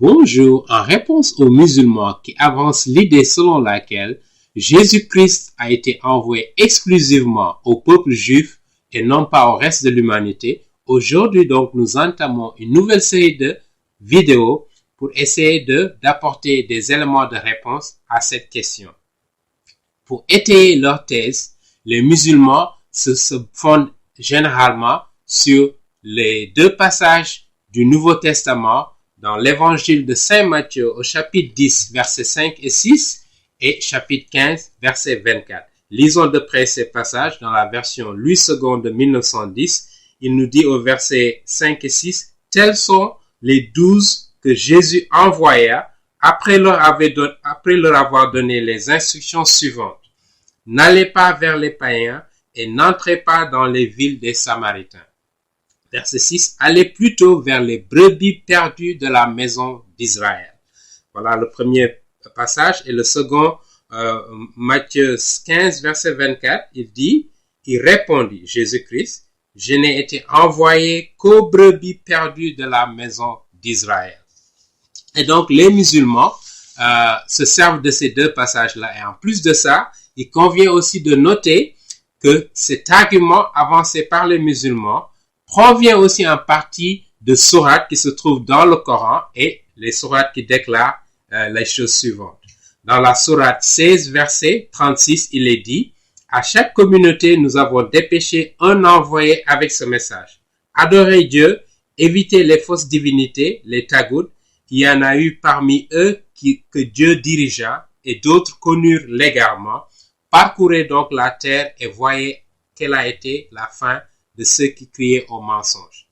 Bonjour, en réponse aux musulmans qui avancent l'idée selon laquelle Jésus-Christ a été envoyé exclusivement au peuple juif et non pas au reste de l'humanité, aujourd'hui donc nous entamons une nouvelle série de vidéos pour essayer d'apporter des éléments de réponse à cette question. Pour étayer leur thèse, les musulmans se fondent généralement sur les deux passages du Nouveau Testament dans l'évangile de Saint Matthieu au chapitre 10, versets 5 et 6 et chapitre 15, verset 24. Lisons de près ces passages dans la version Louis II de 1910. Il nous dit au verset 5 et 6, « Tels sont les 12 que Jésus envoya après leur avoir donné les instructions suivantes. N'allez pas vers les païens et n'entrez pas dans les villes des Samaritains. » Verset 6, « Allez plutôt vers les brebis perdues de la maison d'Israël. » Voilà le premier passage. Et le second, Matthieu 15, verset 24, il dit, il répondit, Jésus-Christ, « Je n'ai été envoyé qu'aux brebis perdues de la maison d'Israël. » Et donc, les musulmans se servent de ces deux passages-là. Et en plus de ça, il convient aussi de noter que cet argument avancé par les musulmans provient aussi en partie de sourates qui se trouvent dans le Coran et les sourates qui déclarent les choses suivantes. Dans la sourate 16, verset 36, il est dit, « À chaque communauté, nous avons dépêché un envoyé avec ce message. Adorez Dieu, évitez les fausses divinités, les taghouts. Il y en a eu parmi eux que Dieu dirigea et d'autres connurent l'égarement. Parcourez donc la terre et voyez quelle a été la fin de ceux qui criaient au mensonge. »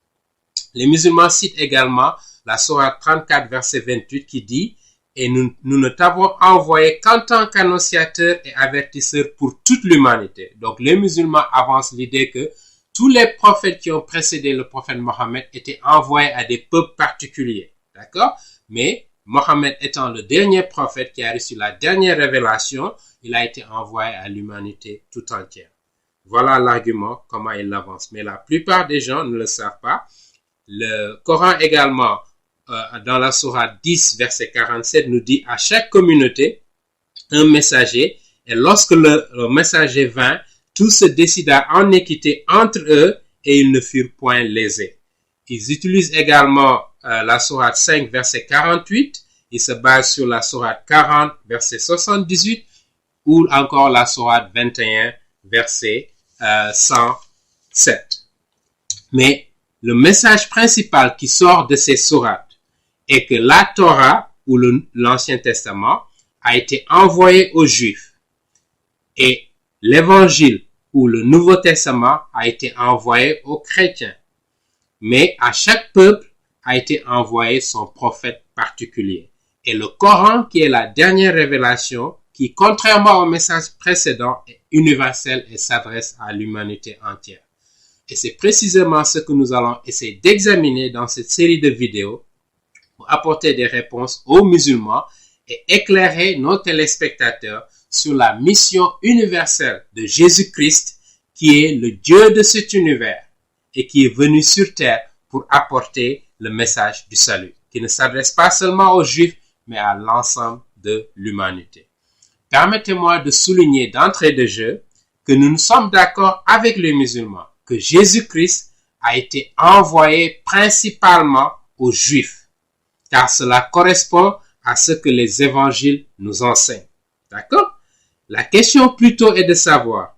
Les musulmans citent également la sourate 34, verset 28 qui dit « Et nous ne t'avons envoyé qu'en tant qu'annonciateur et avertisseur pour toute l'humanité. » Donc les musulmans avancent l'idée que tous les prophètes qui ont précédé le prophète Mohammed étaient envoyés à des peuples particuliers. D'accord? Mais Mohammed étant le dernier prophète qui a reçu la dernière révélation, il a été envoyé à l'humanité tout entière. Voilà l'argument, comment il l'avance. Mais la plupart des gens ne le savent pas. Le Coran également, dans la sourate 10, verset 47, nous dit à chaque communauté un messager. Et lorsque le messager vint, tous se décida en équité entre eux et ils ne furent point lésés. Ils utilisent également la sourate 5, verset 48. Ils se basent sur la sourate 40, verset 78 ou encore la sourate 21, verset 107. Mais le message principal qui sort de ces sourates est que la Torah ou l'Ancien Testament a été envoyé aux Juifs et l'Évangile ou le Nouveau Testament a été envoyé aux chrétiens. Mais à chaque peuple a été envoyé son prophète particulier. Et le Coran, qui est la dernière révélation, qui, contrairement au message précédent, est universel et s'adresse à l'humanité entière. Et c'est précisément ce que nous allons essayer d'examiner dans cette série de vidéos pour apporter des réponses aux musulmans et éclairer nos téléspectateurs sur la mission universelle de Jésus-Christ, qui est le Dieu de cet univers et qui est venu sur terre pour apporter le message du salut, qui ne s'adresse pas seulement aux Juifs, mais à l'ensemble de l'humanité. Permettez-moi de souligner d'entrée de jeu que nous sommes d'accord avec les musulmans que Jésus-Christ a été envoyé principalement aux Juifs, car cela correspond à ce que les évangiles nous enseignent. D'accord? La question plutôt est de savoir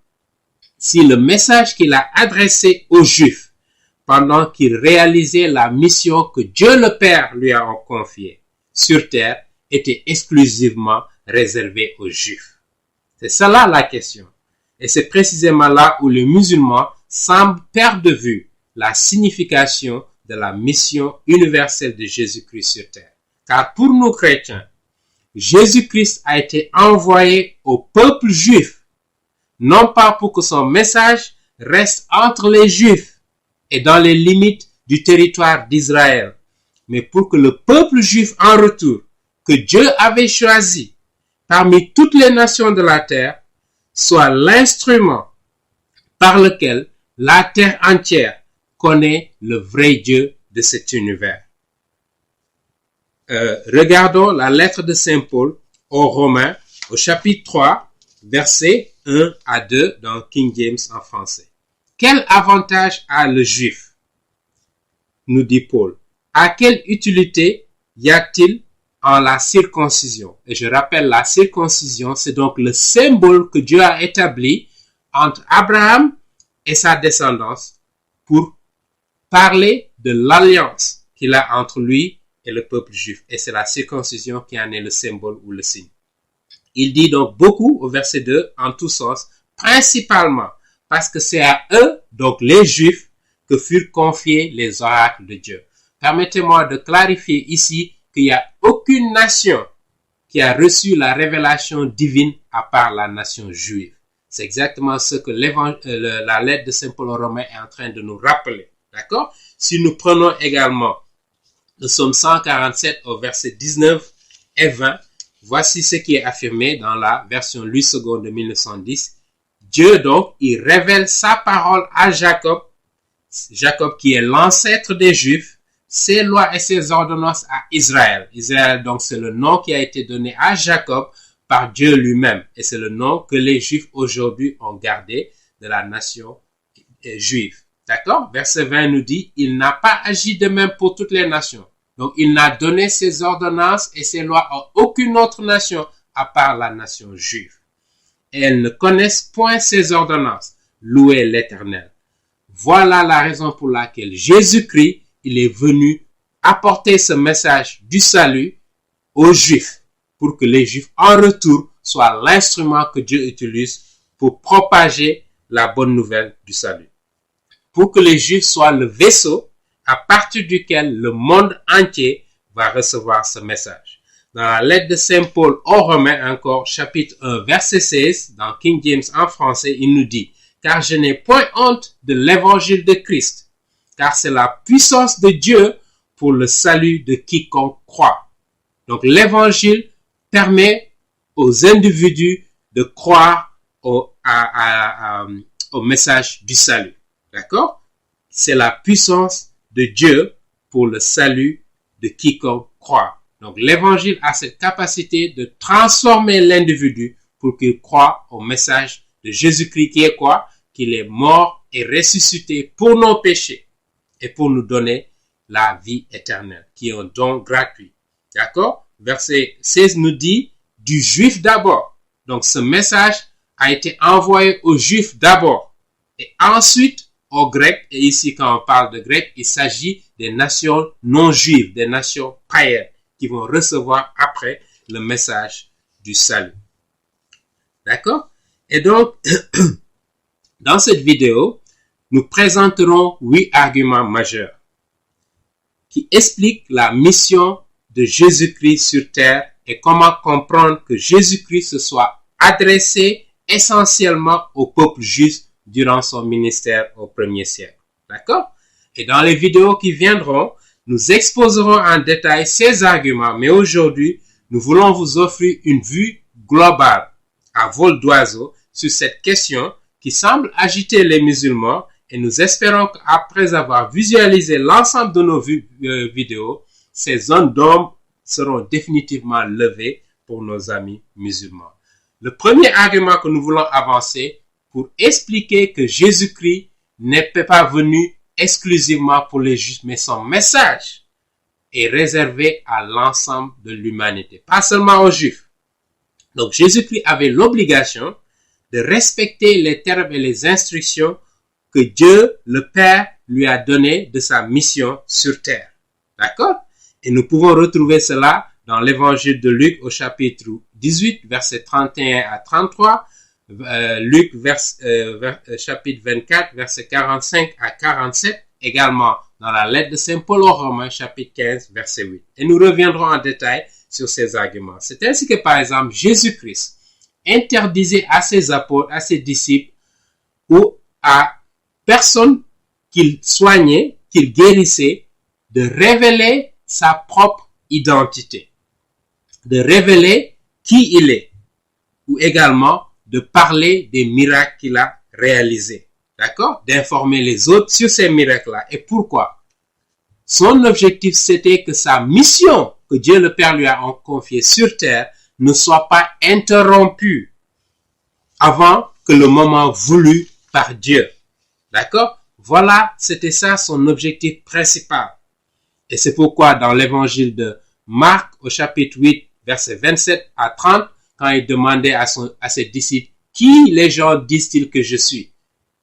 si le message qu'il a adressé aux Juifs pendant qu'il réalisait la mission que Dieu le Père lui a confiée sur terre était exclusivement réservé aux Juifs. C'est cela la question. Et c'est précisément là où les musulmans semblent perdre de vue la signification de la mission universelle de Jésus-Christ sur terre. Car pour nous chrétiens, Jésus-Christ a été envoyé au peuple juif, non pas pour que son message reste entre les Juifs et dans les limites du territoire d'Israël, mais pour que le peuple juif en retour, que Dieu avait choisi parmi toutes les nations de la terre, soit l'instrument par lequel la terre entière connaît le vrai Dieu de cet univers. regardons la lettre de Saint Paul aux Romains, au chapitre 3, versets 1 à 2 dans King James en français. Quel avantage a le juif, nous dit Paul? À quelle utilité y a-t-il en la circoncision? Et je rappelle, la circoncision, c'est donc le symbole que Dieu a établi entre Abraham et sa descendance pour parler de l'alliance qu'il a entre lui et le peuple juif. Et c'est la circoncision qui en est le symbole ou le signe. Il dit donc beaucoup au verset 2 en tous sens, principalement parce que c'est à eux, donc les juifs, que furent confiés les oracles de Dieu. Permettez-moi de clarifier ici qu'il n'y a aucune nation qui a reçu la révélation divine à part la nation juive. C'est exactement ce que la lettre de Saint Paul aux Romains est en train de nous rappeler. D'accord? Si nous prenons également le psaume 147 au verset 19 et 20, voici ce qui est affirmé dans la version Louis II de 1910. Dieu donc, il révèle sa parole à Jacob, Jacob qui est l'ancêtre des Juifs, ses lois et ses ordonnances à Israël. Israël donc c'est le nom qui a été donné à Jacob par Dieu lui-même. Et c'est le nom que les Juifs aujourd'hui ont gardé de la nation juive. D'accord? Verset 20 nous dit, il n'a pas agi de même pour toutes les nations. Donc il n'a donné ses ordonnances et ses lois à aucune autre nation à part la nation juive. Et elles ne connaissent point ses ordonnances. Louez l'Éternel. Voilà la raison pour laquelle Jésus-Christ, il est venu apporter ce message du salut aux Juifs, pour que les Juifs, en retour, soient l'instrument que Dieu utilise pour propager la bonne nouvelle du salut. Pour que les Juifs soient le vaisseau à partir duquel le monde entier va recevoir ce message. Dans la lettre de Saint Paul aux Romains encore, chapitre 1, verset 16, dans King James en français, il nous dit « Car je n'ai point honte de l'évangile de Christ, car c'est la puissance de Dieu pour le salut de quiconque croit. » Donc l'évangile permet aux individus de croire au message du salut. D'accord? C'est la puissance de Dieu pour le salut de quiconque croit. Donc l'évangile a cette capacité de transformer l'individu pour qu'il croie au message de Jésus-Christ qui est quoi? Qu'il est mort et ressuscité pour nos péchés et pour nous donner la vie éternelle, qui est un don gratuit. D'accord? Verset 16 nous dit du juif d'abord. Donc ce message a été envoyé aux juifs d'abord et ensuite aux grecs. Et ici quand on parle de grec, il s'agit des nations non juives, des nations païennes qui vont recevoir après le message du salut. D'accord? Et donc, dans cette vidéo, nous présenterons 8 arguments majeurs qui expliquent la mission de Jésus-Christ sur terre et comment comprendre que Jésus-Christ se soit adressé essentiellement au peuple juif durant son ministère au 1er siècle. D'accord? Et dans les vidéos qui viendront, nous exposerons en détail ces arguments, mais aujourd'hui, nous voulons vous offrir une vue globale à vol d'oiseau sur cette question qui semble agiter les musulmans et nous espérons qu'après avoir visualisé l'ensemble de nos vidéos, ces zones d'ombre seront définitivement levées pour nos amis musulmans. Le premier argument que nous voulons avancer pour expliquer que Jésus-Christ n'est pas venu exclusivement pour les Juifs, mais son message est réservé à l'ensemble de l'humanité, pas seulement aux Juifs. Donc Jésus-Christ avait l'obligation de respecter les termes et les instructions que Dieu, le Père, lui a données de sa mission sur terre. D'accord? Et nous pouvons retrouver cela dans l'évangile de Luc au chapitre 18, versets 31 à 33, Luc chapitre 24, versets 45 à 47, également dans la lettre de Saint Paul aux Romains, chapitre 15, verset 8. Et nous reviendrons en détail sur ces arguments. C'est ainsi que, par exemple, Jésus-Christ interdisait à ses apôtres, à ses disciples, ou à personne qu'il soignait, qu'il guérissait, de révéler sa propre identité, de révéler qui il est, ou également de parler des miracles qu'il a réalisés, d'accord? D'informer les autres sur ces miracles-là. Et pourquoi? Son objectif, c'était que sa mission que Dieu le Père lui a confié sur terre ne soit pas interrompu avant que le moment voulu par Dieu. D'accord? Voilà, c'était ça son objectif principal. Et c'est pourquoi dans l'évangile de Marc, au chapitre 8, versets 27 à 30, quand il demandait à ses disciples, « Qui les gens disent-ils que je suis ?»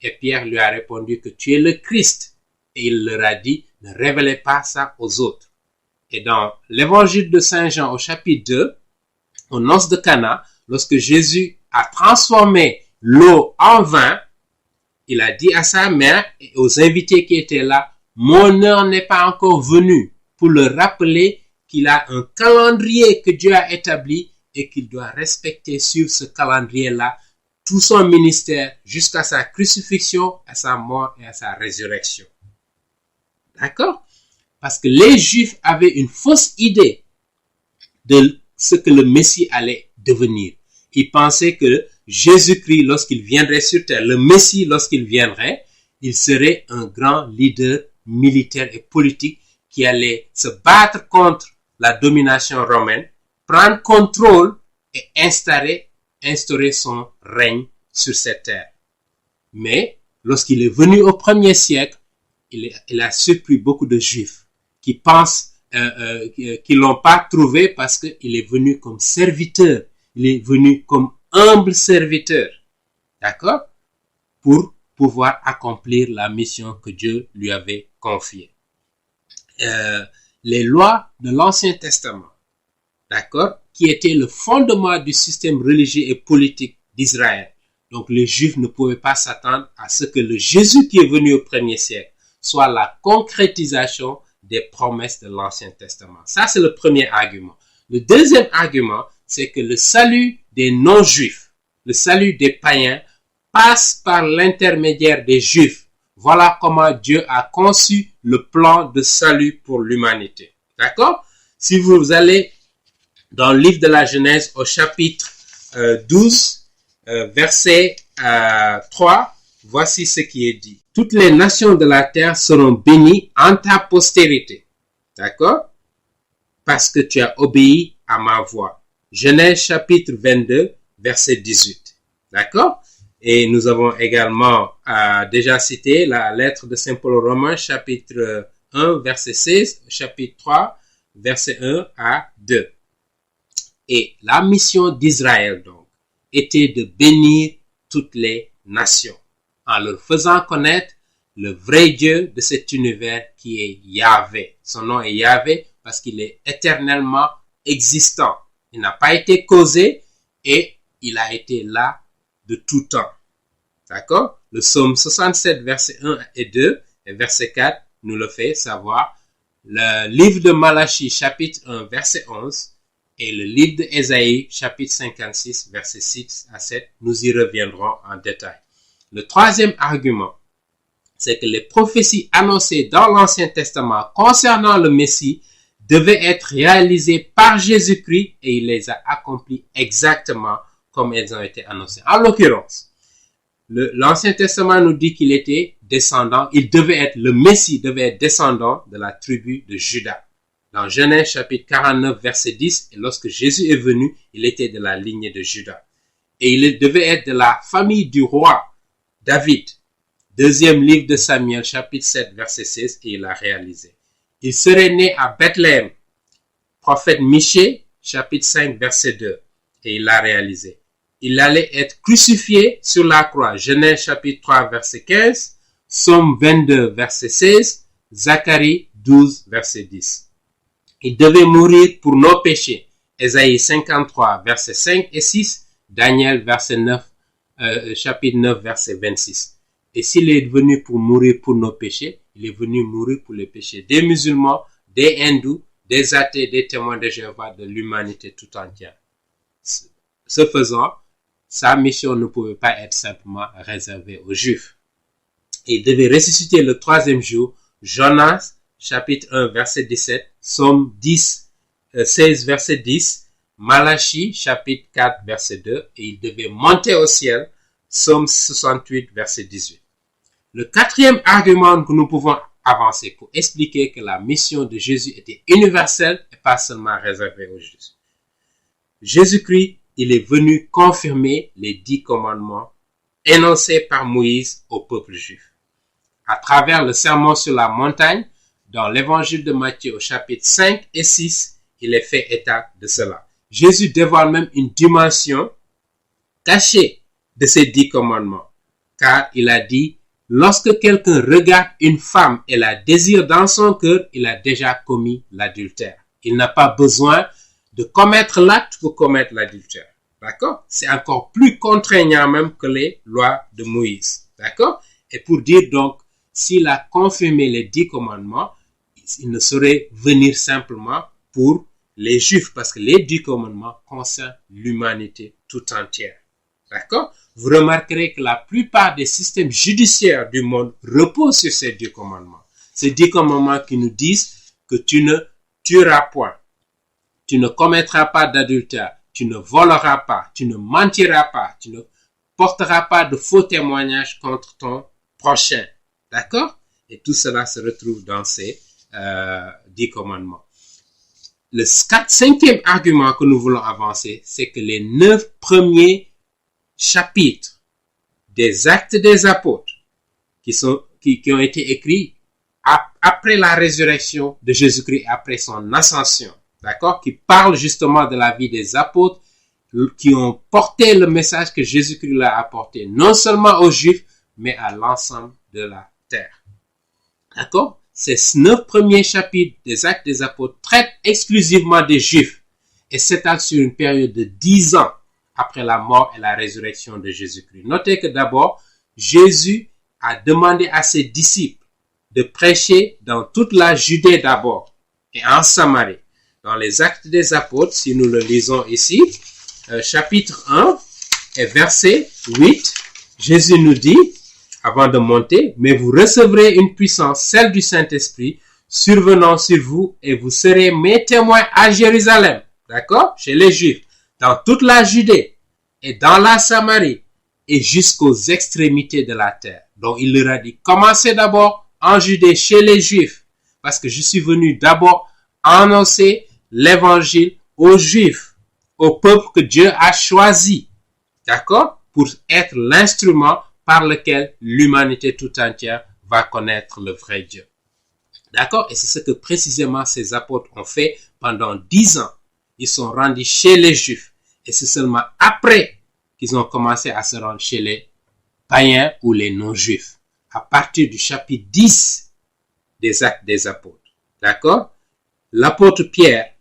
Et Pierre lui a répondu que tu es le Christ. Et il leur a dit, ne révélez pas ça aux autres. Et dans l'évangile de Saint Jean, au chapitre 2, aux noces de Cana, lorsque Jésus a transformé l'eau en vin, il a dit à sa mère et aux invités qui étaient là, mon heure n'est pas encore venue, pour leur rappeler qu'il a un calendrier que Dieu a établi et qu'il doit respecter sur ce calendrier-là tout son ministère jusqu'à sa crucifixion, à sa mort et à sa résurrection. D'accord? Parce que les Juifs avaient une fausse idée de ce que le Messie allait devenir. Ils pensaient que Jésus-Christ, lorsqu'il viendrait sur terre, le Messie, lorsqu'il viendrait, il serait un grand leader militaire et politique qui allait se battre contre la domination romaine, prendre contrôle et instaurer son règne sur cette terre. Mais lorsqu'il est venu au 1er siècle, il a surpris beaucoup de Juifs qui pensent qu'ils l'ont pas trouvé parce qu'il est venu comme serviteur. Il est venu comme humble serviteur. D'accord? Pour pouvoir accomplir la mission que Dieu lui avait confiée. Les lois de l'Ancien Testament, d'accord, qui étaient le fondement du système religieux et politique d'Israël. Donc les Juifs ne pouvaient pas s'attendre à ce que le Jésus qui est venu au 1er siècle soit la concrétisation des promesses de l'Ancien Testament. Ça, c'est le premier argument. Le deuxième argument, c'est que le salut des non-Juifs, le salut des païens, passe par l'intermédiaire des Juifs. Voilà comment Dieu a conçu le plan de salut pour l'humanité. D'accord? Si vous allez dans le livre de la Genèse au chapitre 12, verset 3, voici ce qui est dit. Toutes les nations de la terre seront bénies en ta postérité. D'accord? Parce que tu as obéi à ma voix. Genèse chapitre 22, verset 18. D'accord? Et nous avons également déjà cité la lettre de Saint Paul aux Romains, chapitre 1, verset 16, chapitre 3, verset 1 à 2. Et la mission d'Israël, donc, était de bénir toutes les nations, en leur faisant connaître le vrai Dieu de cet univers qui est Yahvé. Son nom est Yahvé parce qu'il est éternellement existant. Il n'a pas été causé et il a été là de tout temps. D'accord? Le psaume 67, verset 1 et 2 et verset 4 nous le fait savoir. Le livre de Malachie, chapitre 1, verset 11 et le livre d'Ésaïe, chapitre 56, verset 6 à 7, nous y reviendrons en détail. Le troisième argument, c'est que les prophéties annoncées dans l'Ancien Testament concernant le Messie devaient être réalisées par Jésus-Christ et il les a accomplies exactement comme elles ont été annoncées. En l'occurrence, l'Ancien Testament nous dit qu'il était descendant, le Messie devait être descendant de la tribu de Juda. Dans Genèse chapitre 49 verset 10, et lorsque Jésus est venu, il était de la lignée de Juda. Et il devait être de la famille du roi David. Deuxième livre de Samuel chapitre 7 verset 16, et il a réalisé. Il serait né à Bethléem. Prophète Michée chapitre 5 verset 2, et il l'a réalisé. Il allait être crucifié sur la croix. Genèse chapitre 3 verset 15, Psaume 22 verset 16, Zacharie 12 verset 10. Il devait mourir pour nos péchés. Ésaïe 53 verset 5 et 6, Daniel verset 9, chapitre 9 verset 26. Et s'il est venu pour mourir pour nos péchés, il est venu mourir pour les péchés des musulmans, des hindous, des athées, des témoins de Jéhovah, de l'humanité tout entière. Ce faisant, sa mission ne pouvait pas être simplement réservée aux Juifs. Il devait ressusciter le troisième jour. Jonas, chapitre 1, verset 17, Psaume 16, verset 10, Malachie, chapitre 4, verset 2, et il devait monter au ciel. Psaume 68, verset 18. Le quatrième argument que nous pouvons avancés pour expliquer que la mission de Jésus était universelle et pas seulement réservée aux Juifs. Jésus-Christ, il est venu confirmer les 10 commandements énoncés par Moïse au peuple juif. À travers le sermon sur la montagne, dans l'évangile de Matthieu au chapitre 5 et 6, il est fait état de cela. Jésus dévoile même une dimension cachée de ces 10 commandements, car il a dit: lorsque quelqu'un regarde une femme et la désire dans son cœur, il a déjà commis l'adultère. Il n'a pas besoin de commettre l'acte pour commettre l'adultère. D'accord? C'est encore plus contraignant même que les lois de Moïse. D'accord? Et pour dire donc, s'il a confirmé les 10 commandements, il ne saurait venir simplement pour les Juifs, parce que les 10 commandements concernent l'humanité tout entière. D'accord? Vous remarquerez que la plupart des systèmes judiciaires du monde reposent sur ces 10 commandements. Ces 10 commandements qui nous disent que tu ne tueras point, tu ne commettras pas d'adultère, tu ne voleras pas, tu ne mentiras pas, tu ne porteras pas de faux témoignages contre ton prochain. D'accord? Et tout cela se retrouve dans ces 10 commandements. Le 5e argument que nous voulons avancer, c'est que les 9 premiers chapitres des Actes des Apôtres qui ont été écrits après la résurrection de Jésus-Christ, après son ascension, d'accord, qui parlent justement de la vie des apôtres qui ont porté le message que Jésus-Christ leur a apporté, non seulement aux Juifs, mais à l'ensemble de la terre. D'accord? Ces 9 premiers chapitres des Actes des Apôtres traitent exclusivement des Juifs et s'étalent sur une période de 10 ans après la mort et la résurrection de Jésus-Christ. Notez que d'abord, Jésus a demandé à ses disciples de prêcher dans toute la Judée d'abord et en Samarie. Dans les Actes des Apôtres, si nous le lisons ici, chapitre 1 et verset 8, Jésus nous dit, avant de monter, « Mais vous recevrez une puissance, celle du Saint-Esprit, survenant sur vous, et vous serez mes témoins à Jérusalem. » D'accord? Chez les Juifs, dans toute la Judée, et dans la Samarie, et jusqu'aux extrémités de la terre. Donc il leur a dit, commencez d'abord en Judée, chez les Juifs, parce que je suis venu d'abord annoncer l'évangile aux Juifs, au peuple que Dieu a choisi, d'accord, pour être l'instrument par lequel l'humanité tout entière va connaître le vrai Dieu. D'accord? Et c'est ce que précisément ces apôtres ont fait pendant 10 ans. Ils sont rendus chez les Juifs. Et c'est seulement après qu'ils ont commencé à se rendre chez les païens ou les non-juifs. À partir du chapitre 10 des Actes des Apôtres. D'accord? L'apôtre Pierre,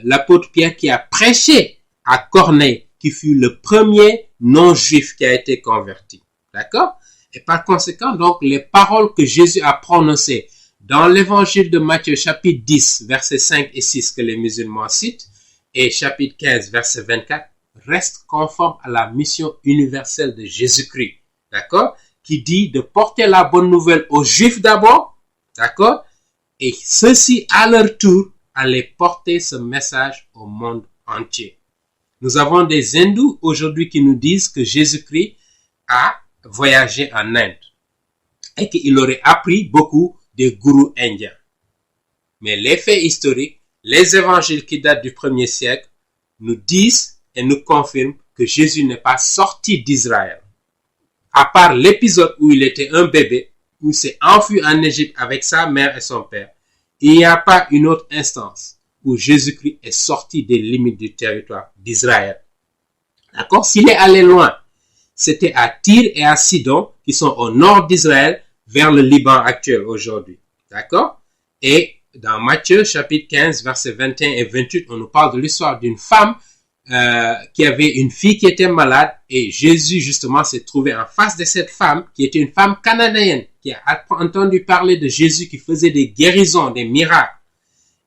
l'apôtre Pierre qui a prêché à Corneille, qui fut le premier non-juif qui a été converti. D'accord? Et par conséquent, donc, les paroles que Jésus a prononcées dans l'évangile de Matthieu, chapitre 10, versets 5 et 6, que les musulmans citent, et chapitre 15, verset 24, restent conformes à la mission universelle de Jésus-Christ. D'accord? Qui dit de porter la bonne nouvelle aux Juifs d'abord. D'accord? Et ceux-ci, à leur tour, allaient porter ce message au monde entier. Nous avons des hindous aujourd'hui qui nous disent que Jésus-Christ a voyagé en Inde et qu'il aurait appris beaucoup des gourous indiens. Mais les faits historiques, les évangiles qui datent du 1er siècle, nous disent et nous confirment que Jésus n'est pas sorti d'Israël. À part l'épisode où il était un bébé, où il s'est enfui en Égypte avec sa mère et son père, il n'y a pas une autre instance où Jésus-Christ est sorti des limites du territoire d'Israël. D'accord? S'il est allé loin, c'était à Tyr et à Sidon, qui sont au nord d'Israël, vers le Liban actuel aujourd'hui. D'accord? Et dans Matthieu, chapitre 15, versets 21 et 28, on nous parle de l'histoire d'une femme qui avait une fille qui était malade, et Jésus, justement, s'est trouvé en face de cette femme, qui était une femme cananéenne, qui a entendu parler de Jésus qui faisait des guérisons, des miracles.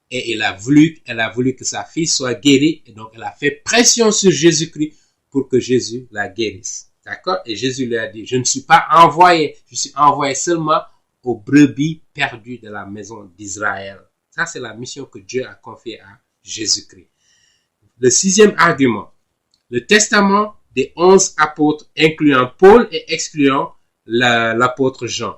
Et elle a voulu que sa fille soit guérie, et donc elle a fait pression sur Jésus-Christ pour que Jésus la guérisse. D'accord? Et Jésus lui a dit, je ne suis pas envoyé, je suis envoyé seulement aux brebis perdues de la maison d'Israël. Ça, c'est la mission que Dieu a confiée à Jésus-Christ. Le 6e argument, le testament des 11 apôtres incluant Paul et excluant l'apôtre Jean,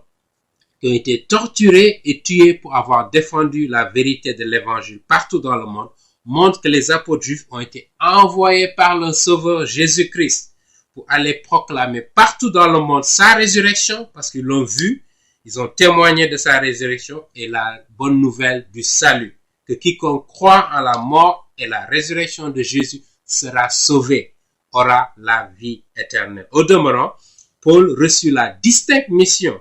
qui ont été torturés et tués pour avoir défendu la vérité de l'évangile partout dans le monde, montre que les apôtres juifs ont été envoyés par le Sauveur Jésus-Christ pour aller proclamer partout dans le monde sa résurrection, parce qu'ils l'ont vu, ils ont témoigné de sa résurrection et la bonne nouvelle du salut, que quiconque croit en la mort et la résurrection de Jésus sera sauvé, aura la vie éternelle. Au demeurant, Paul reçut la distincte mission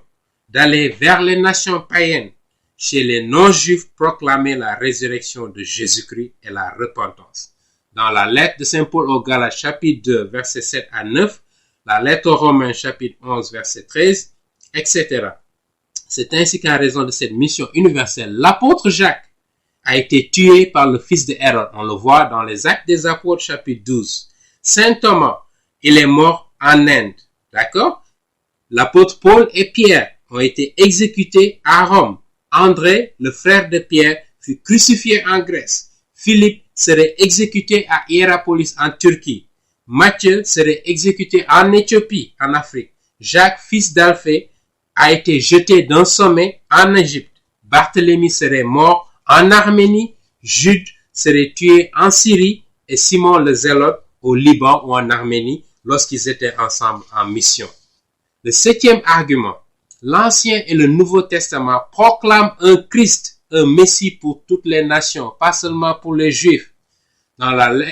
d'aller vers les nations païennes, chez les non-juifs, proclamer la résurrection de Jésus-Christ et la repentance. Dans la lettre de Saint Paul aux Galates, chapitre 2, versets 7 à 9, la lettre aux Romains, chapitre 11, verset 13, etc. C'est ainsi qu'en raison de cette mission universelle, l'apôtre Jacques a été tué par le fils de Hérode. On le voit dans les Actes des Apôtres, chapitre 12. Saint Thomas, il est mort en Inde. D'accord? L'apôtre Paul et Pierre ont été exécutés à Rome. André, le frère de Pierre, fut crucifié en Grèce. Philippe serait exécuté à Hiérapolis en Turquie. Matthieu serait exécuté en Éthiopie, en Afrique. Jacques, fils d'Alphée, a été jeté d'un sommet en Égypte. Barthélemy serait mort en Arménie. Jude serait tué en Syrie et Simon le Zélote au Liban ou en Arménie lorsqu'ils étaient ensemble en mission. Le septième argument, l'Ancien et le Nouveau Testament proclament un Christ, un Messie pour toutes les nations, pas seulement pour les Juifs. Dans le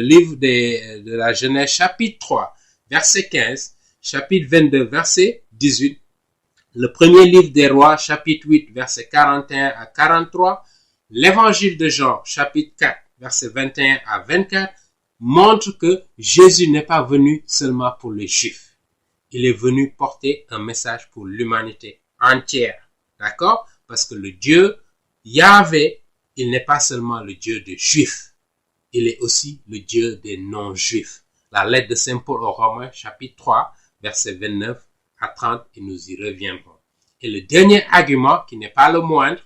livre de la Genèse, chapitre 3, verset 15, chapitre 22, verset 18, le premier livre des Rois, chapitre 8, verset 41 à 43, l'évangile de Jean, chapitre 4, verset 21 à 24, montre que Jésus n'est pas venu seulement pour les Juifs. Il est venu porter un message pour l'humanité entière. D'accord? Parce que le Dieu Yahvé, il n'est pas seulement le Dieu des Juifs. Il est aussi le Dieu des non-Juifs. La lettre de Saint Paul aux Romains, chapitre 3, verset 29 à 30, et nous y reviendrons. Et le dernier argument, qui n'est pas le moindre,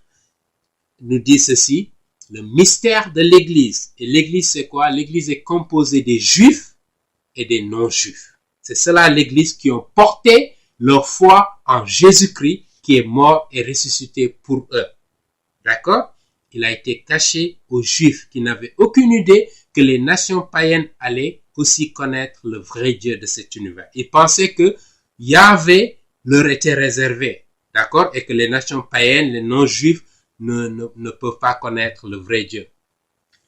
nous dit ceci, le mystère de l'Église. Et l'Église, c'est quoi? L'Église est composée des Juifs et des non-Juifs. C'est cela l'Église qui ont porté leur foi en Jésus-Christ qui est mort et ressuscité pour eux. D'accord? Il a été caché aux Juifs qui n'avaient aucune idée que les nations païennes allaient aussi connaître le vrai Dieu de cet univers. Ils pensaient que Yahvé leur était réservé. D'accord? Et que les nations païennes, les non-Juifs, ne peuvent pas connaître le vrai Dieu.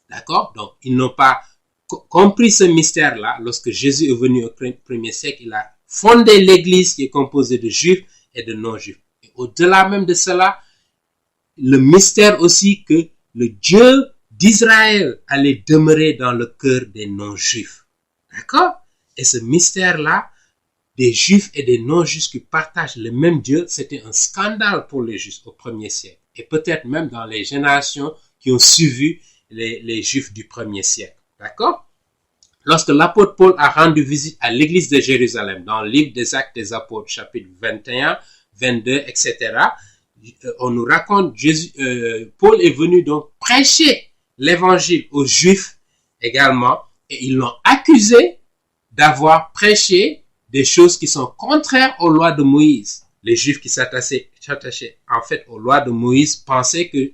D'accord? Donc, ils n'ont pas compris ce mystère-là. Lorsque Jésus est venu au premier siècle, il a fondé l'Église qui est composée de Juifs et de non-Juifs. Et au-delà même de cela, le mystère aussi que le Dieu d'Israël allait demeurer dans le cœur des non-Juifs. D'accord? Et ce mystère-là, des Juifs et des non-Juifs qui partagent le même Dieu, c'était un scandale pour les Juifs au premier siècle. Et peut-être même dans les générations qui ont suivi les Juifs du premier siècle. D'accord? Lorsque l'apôtre Paul a rendu visite à l'église de Jérusalem, dans le livre des Actes des Apôtres, chapitre 21, 22, etc., on nous raconte, Paul est venu donc prêcher l'évangile aux Juifs également, et ils l'ont accusé d'avoir prêché des choses qui sont contraires aux lois de Moïse. Les Juifs qui s'attachaient en fait aux lois de Moïse pensaient que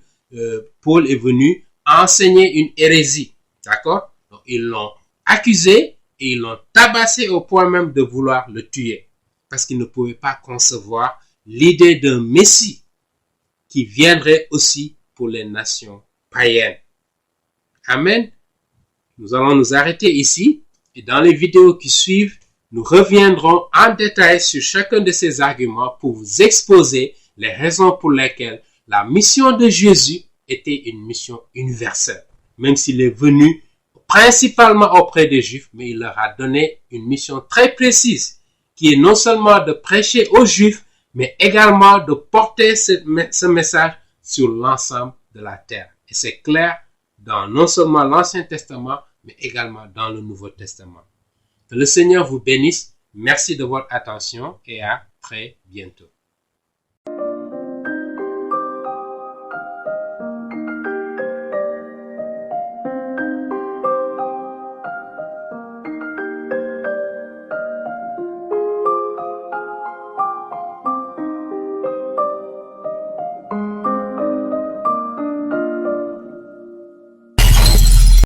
Paul est venu enseigner une hérésie. D'accord? Donc, ils l'ont accusé et ils l'ont tabassé au point même de vouloir le tuer. Parce qu'ils ne pouvaient pas concevoir l'idée d'un Messie qui viendrait aussi pour les nations païennes. Amen. Nous allons nous arrêter ici et dans les vidéos qui suivent, nous reviendrons en détail sur chacun de ces arguments pour vous exposer les raisons pour lesquelles la mission de Jésus était une mission universelle. Même s'il est venu principalement auprès des Juifs, mais il leur a donné une mission très précise, qui est non seulement de prêcher aux Juifs, mais également de porter ce message sur l'ensemble de la terre. Et c'est clair dans non seulement l'Ancien Testament, mais également dans le Nouveau Testament. Que le Seigneur vous bénisse. Merci de votre attention et à très bientôt.